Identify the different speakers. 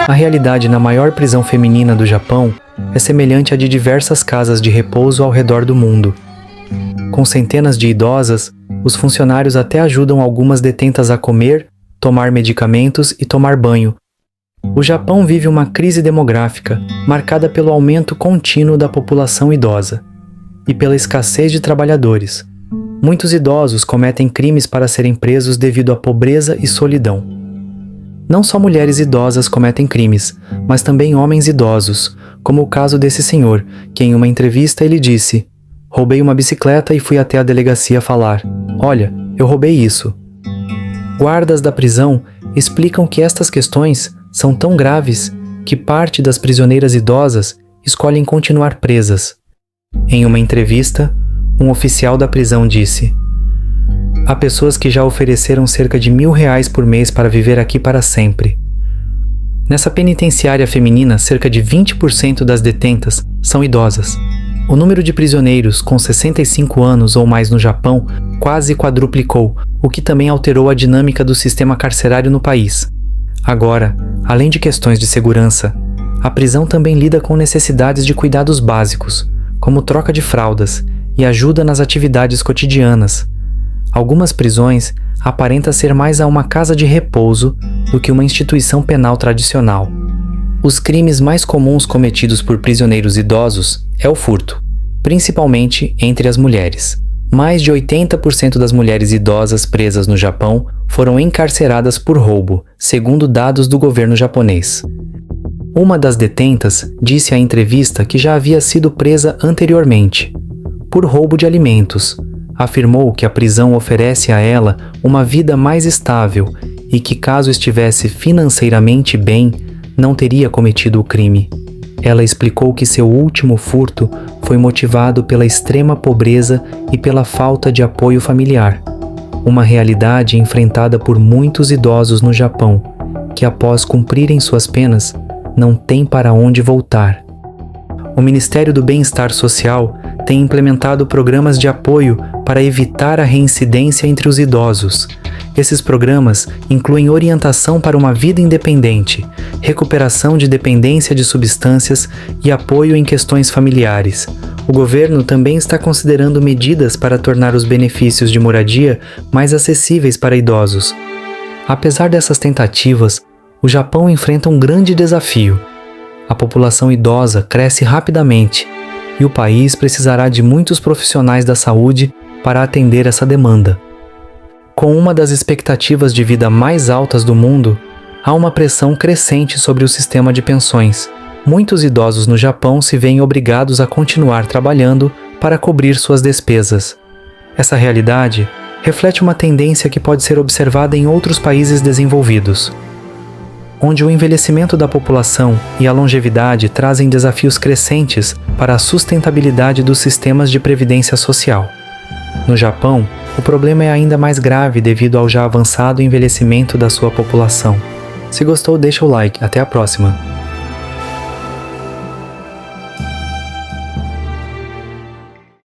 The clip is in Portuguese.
Speaker 1: A realidade na maior prisão feminina do Japão é semelhante à de diversas casas de repouso ao redor do mundo. Com centenas de idosas, os funcionários até ajudam algumas detentas a comer, tomar medicamentos e tomar banho. O Japão vive uma crise demográfica marcada pelo aumento contínuo da população idosa e pela escassez de trabalhadores. Muitos idosos cometem crimes para serem presos devido à pobreza e solidão. Não só mulheres idosas cometem crimes, mas também homens idosos, como o caso desse senhor, que em uma entrevista ele disse: "Roubei uma bicicleta e fui até a delegacia falar: 'Olha, eu roubei isso'." Guardas da prisão explicam que estas questões são tão graves que parte das prisioneiras idosas escolhem continuar presas. Em uma entrevista, um oficial da prisão disse: "Há pessoas que já ofereceram cerca de R$ 1.000 por mês para viver aqui para sempre." Nessa penitenciária feminina, cerca de 20% das detentas são idosas. O número de prisioneiros com 65 anos ou mais no Japão quase quadruplicou, o que também alterou a dinâmica do sistema carcerário no país. Agora, além de questões de segurança, a prisão também lida com necessidades de cuidados básicos, como troca de fraldas e ajuda nas atividades cotidianas. Algumas prisões aparentam ser mais a uma casa de repouso do que uma instituição penal tradicional. Os crimes mais comuns cometidos por prisioneiros idosos é o furto, principalmente entre as mulheres. Mais de 80% das mulheres idosas presas no Japão foram encarceradas por roubo, segundo dados do governo japonês. Uma das detentas disse à entrevista que já havia sido presa anteriormente, por roubo de alimentos. Afirmou que a prisão oferece a ela uma vida mais estável e que, caso estivesse financeiramente bem, não teria cometido o crime. Ela explicou que seu último furto foi motivado pela extrema pobreza e pela falta de apoio familiar, uma realidade enfrentada por muitos idosos no Japão, que após cumprirem suas penas, não têm para onde voltar. O Ministério do Bem-Estar Social tem implementado programas de apoio para evitar a reincidência entre os idosos. Esses programas incluem orientação para uma vida independente, recuperação de dependência de substâncias e apoio em questões familiares. O governo também está considerando medidas para tornar os benefícios de moradia mais acessíveis para idosos. Apesar dessas tentativas, o Japão enfrenta um grande desafio. A população idosa cresce rapidamente e o país precisará de muitos profissionais da saúde para atender essa demanda. Com uma das expectativas de vida mais altas do mundo, há uma pressão crescente sobre o sistema de pensões. Muitos idosos no Japão se veem obrigados a continuar trabalhando para cobrir suas despesas. Essa realidade reflete uma tendência que pode ser observada em outros países desenvolvidos, onde o envelhecimento da população e a longevidade trazem desafios crescentes para a sustentabilidade dos sistemas de previdência social. No Japão, o problema é ainda mais grave devido ao já avançado envelhecimento da sua população. Se gostou, deixa o like. Até a próxima!